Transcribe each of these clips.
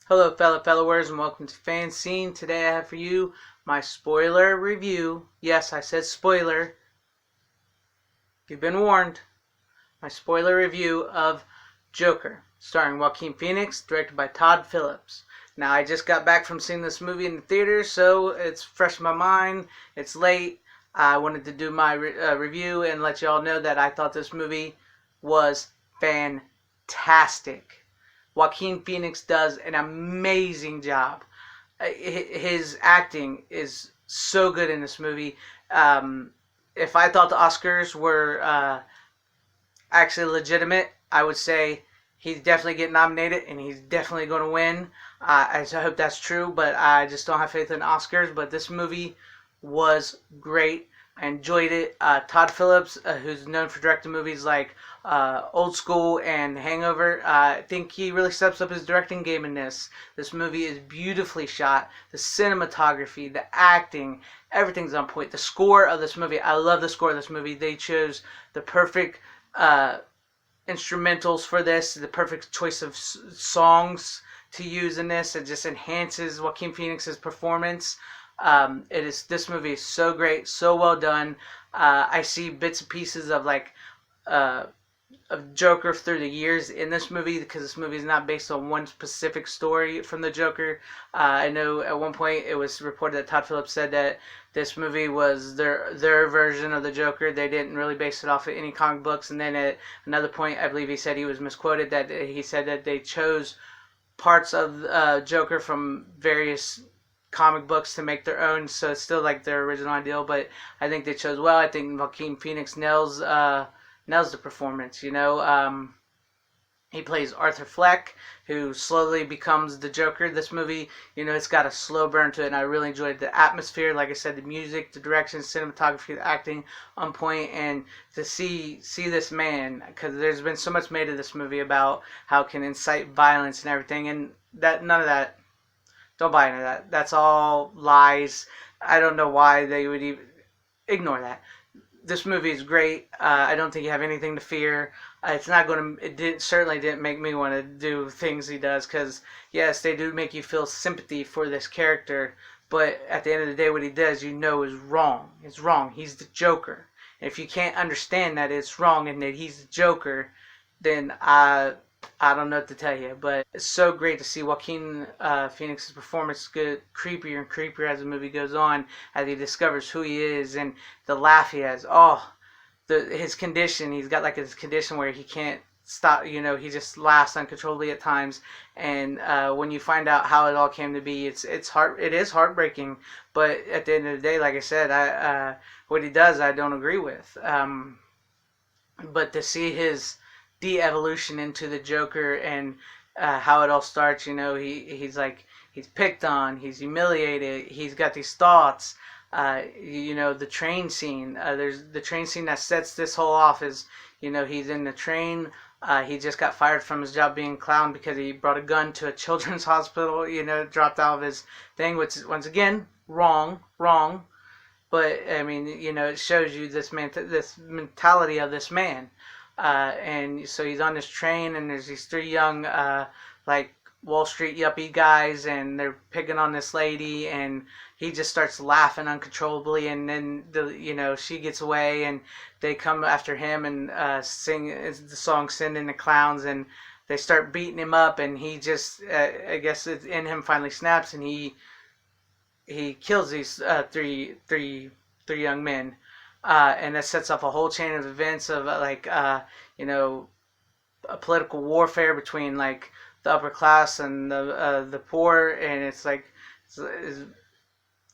Hello fellow followers and welcome to FanZcene. Today I have for you my spoiler review. Yes, I said spoiler. You've been warned. My spoiler review of Joker, starring Joaquin Phoenix, directed by Todd Phillips. Now I just got back from seeing this movie in the theater, so it's fresh in my mind. It's late. I wanted to do my review and let you all know that I thought this movie was fantastic. Joaquin Phoenix does an amazing job. His acting is so good in this movie. If I thought the Oscars were actually legitimate, I would say he's definitely getting nominated and he's definitely going to win. I hope that's true, but I just don't have faith in Oscars. But this movie was great. I enjoyed it. Todd Phillips, who's known for directing movies like Old School and Hangover, I think he really steps up his directing game in this. This movie is beautifully shot. The cinematography, the acting, everything's on point. The score of this movie, I love the score of this movie. They chose the perfect instrumentals for this, the perfect choice of songs to use in this. It just enhances Joaquin Phoenix's performance. This movie is so great, so well done. I see bits and pieces of of Joker through the years in this movie because this movie is not based on one specific story from the Joker. I know at one point it was reported that Todd Phillips said that this movie was their version of the Joker. They didn't really base it off of any comic books. And then at another point, I believe he said he was misquoted, that he said that they chose parts of Joker from various comic books to make their own, so it's still like their original ideal, but I think they chose well. I think Joaquin Phoenix nails the performance. He plays Arthur Fleck, who slowly becomes the Joker. This movie, it's got a slow burn to it, and I really enjoyed the atmosphere. Like I said, the music, the direction, cinematography, the acting on point, and to see this man, because there's been so much made of this movie about how it can incite violence and everything, and none of that. Don't buy into that. That's all lies. I don't know why they would even ignore that. This movie is great. I don't think you have anything to fear. It's not going to. Certainly didn't make me want to do things he does, because yes, they do make you feel sympathy for this character. But at the end of the day, what he does, is wrong. It's wrong. He's the Joker. And if you can't understand that it's wrong and that he's the Joker, then I don't know what to tell you, but it's so great to see Joaquin Phoenix's performance get creepier and creepier as the movie goes on, as he discovers who he is and the laugh he has. His condition, he's got like this condition where he can't stop, he just laughs uncontrollably at times, and when you find out how it all came to be, it is heartbreaking, but at the end of the day, like I said, what he does, I don't agree with, but to see his de-evolution into the Joker and how it all starts, he's picked on, he's humiliated, he's got these thoughts, the train scene, there's the train scene that sets this whole off is, he's in the train, he just got fired from his job being a clown because he brought a gun to a children's hospital, dropped out of his thing, which is, once again, wrong, but, I mean, it shows you this mentality of this man. And so he's on this train, and there's these three young, like Wall Street yuppie guys, and they're picking on this lady, and he just starts laughing uncontrollably, and then she gets away, and they come after him and sing the song "Send in the Clowns," and they start beating him up, and he just, I guess it's in him, finally snaps, and he kills these three young men. And that sets off a whole chain of events of a political warfare between like the upper class and the poor, and it's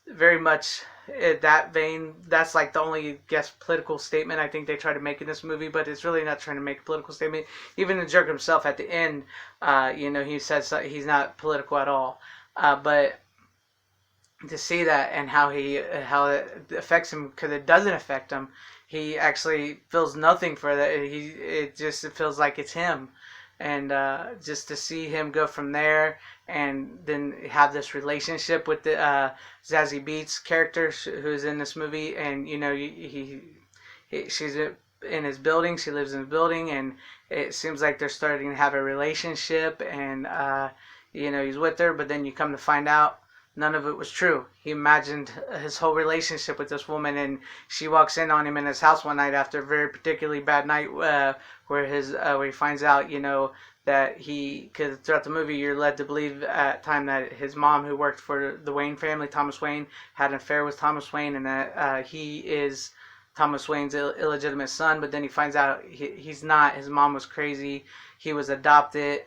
very much in that vein. That's like the only political statement I think they try to make in this movie, but it's really not trying to make a political statement. Even the Joker himself at the end, he says he's not political at all, but to see that and how it affects him, because it doesn't affect him. He actually feels nothing for that. It feels like it's him, and just to see him go from there and then have this relationship with the Zazie Beetz character who's in this movie, and she's in his building, she lives in his building, and it seems like they're starting to have a relationship, and he's with her, but then you come to find out none of it was true. He imagined his whole relationship with this woman, and she walks in on him in his house one night after a very particularly bad night, where he finds out, that because throughout the movie you're led to believe at the time that his mom, who worked for the Wayne family, Thomas Wayne, had an affair with Thomas Wayne, and that he is Thomas Wayne's illegitimate son. But then he finds out he's not. His mom was crazy. He was adopted.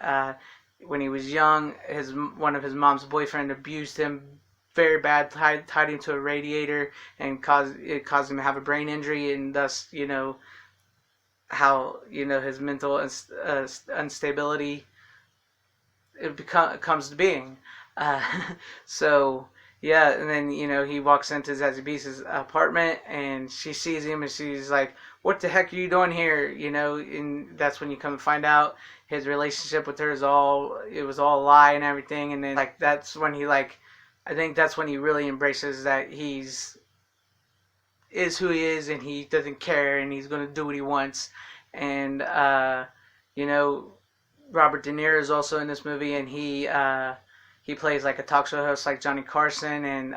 When he was young, one of his mom's boyfriend abused him very bad, tied him to a radiator, and it caused him to have a brain injury, and thus, how his mental instability comes to being. Uh, so yeah, and then he walks into Zazie Beetz's apartment, and she sees him, and she's like, "What the heck are you doing here?" And that's when you come to find out his relationship with her was all a lie and everything. And then that's when I think that's when he really embraces that is who he is, and he doesn't care, and he's going to do what he wants. And Robert De Niro is also in this movie, and he plays like a talk show host like Johnny Carson, and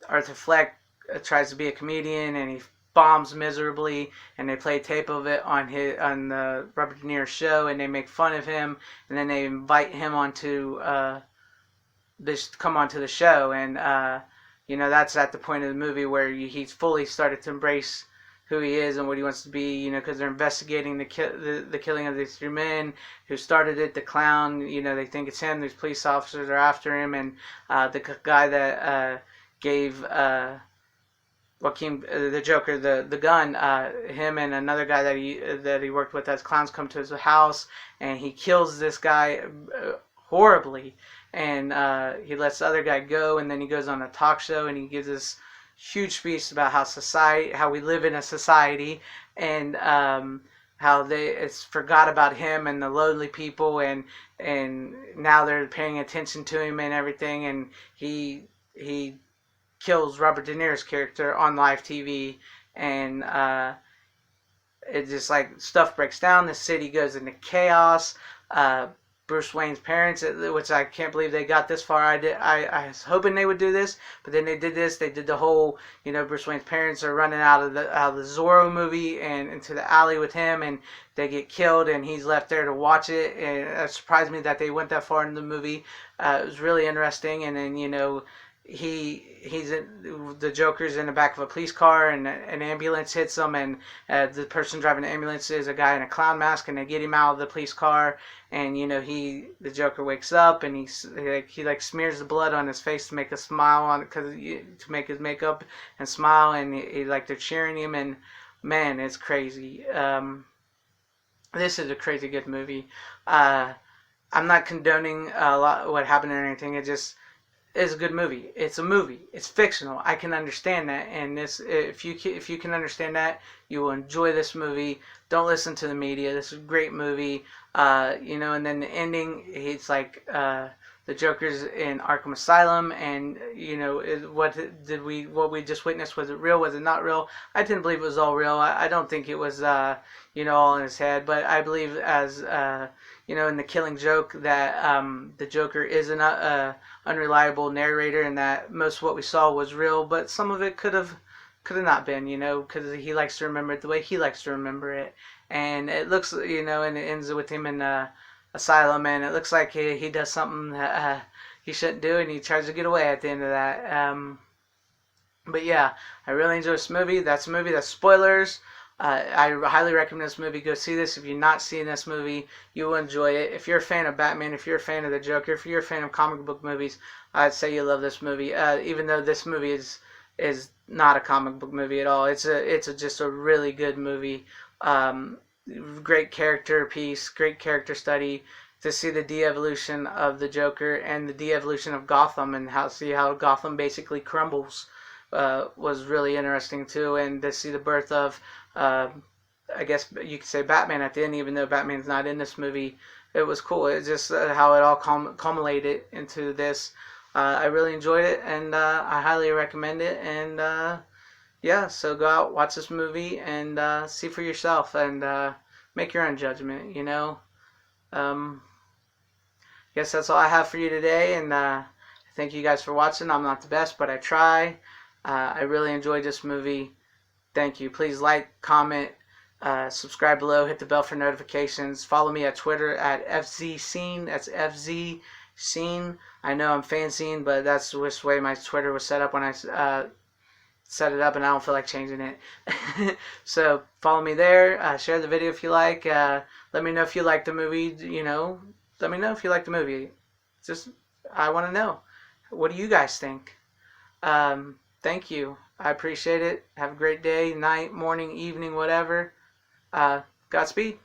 Arthur Fleck tries to be a comedian, and he bombs miserably, and they play a tape of it on the Robert De Niro show, and they make fun of him, and then they invite him onto come onto the show, and that's at the point of the movie where he's fully started to embrace who he is and what he wants to be, because they're investigating the killing of these three men who started it. The clown, they think it's him. These police officers are after him, and the guy that gave Joaquin, the Joker, the gun, him and another guy that he worked with as clowns come to his house, and he kills this guy horribly, and he lets the other guy go, and then he goes on a talk show, and he gives this huge speech about how we live in a society, and how it's forgot about him and the lowly people, and now they're paying attention to him and everything, and he kills Robert De Niro's character on live TV, and it just stuff breaks down. The city goes into chaos. Bruce Wayne's parents, which I can't believe they got this far. I was hoping they would do this, but then they did this. They did the whole, Bruce Wayne's parents are running out of the Zorro movie and into the alley with him, and they get killed, and he's left there to watch it. And it surprised me that they went that far in the movie. It was really interesting. And then the Joker's in the back of a police car, and an ambulance hits him, and the person driving the ambulance is a guy in a clown mask, and they get him out of the police car, and the Joker wakes up, and he smears the blood on his face to make a smile to make his makeup and smile, and they're cheering him, and man, it's crazy. This is a crazy good movie. I'm not condoning a lot what happened or anything. It just is a good movie. It's a movie. It's fictional. I can understand that, and if you can understand that, you will enjoy this movie. Don't listen to the media. This is a great movie. And then the ending, it's the Joker's in Arkham Asylum, and what we just witnessed, was it real? Was it not real? I didn't believe it was all real. I don't think it was all in his head, but I believe as in The Killing Joke that the Joker is an unreliable narrator, and that most of what we saw was real, but some of it could have not been, because he likes to remember it the way he likes to remember it. And it looks, and it ends with him in asylum, and it looks like he does something that he shouldn't do, and he tries to get away at the end of that. But yeah, I really enjoy this movie. That's a movie. That's spoilers. I highly recommend this movie. Go see this. If you're not seeing this movie, you will enjoy it. If you're a fan of Batman, if you're a fan of the Joker, if you're a fan of comic book movies, I'd say you love this movie. Even though this movie is not a comic book movie at all. It's just a really good movie. Great character piece, great character study, to see the de-evolution of the Joker and the de-evolution of Gotham, and how Gotham basically crumbles, was really interesting too. And to see the birth of, I guess you could say, Batman at the end, even though Batman's not in this movie, it was cool. It's just how it all culminated into this. I really enjoyed it, and I highly recommend it. And yeah, so go out, watch this movie, and see for yourself, and make your own judgment. guess that's all I have for you today, and thank you guys for watching. I'm not the best, but I try. I really enjoyed this movie. Thank you. Please like, comment, subscribe below, hit the bell for notifications. Follow me at Twitter at FZCene. That's FZCene. I know I'm FanZcene, but that's the way my Twitter was set up when I set it up, and I don't feel like changing it. So follow me there. Share the video if you like. Let me know if you like the movie. Let me know if you like the movie. I want to know. What do you guys think? Thank you. I appreciate it. Have a great day, night, morning, evening, whatever. Godspeed.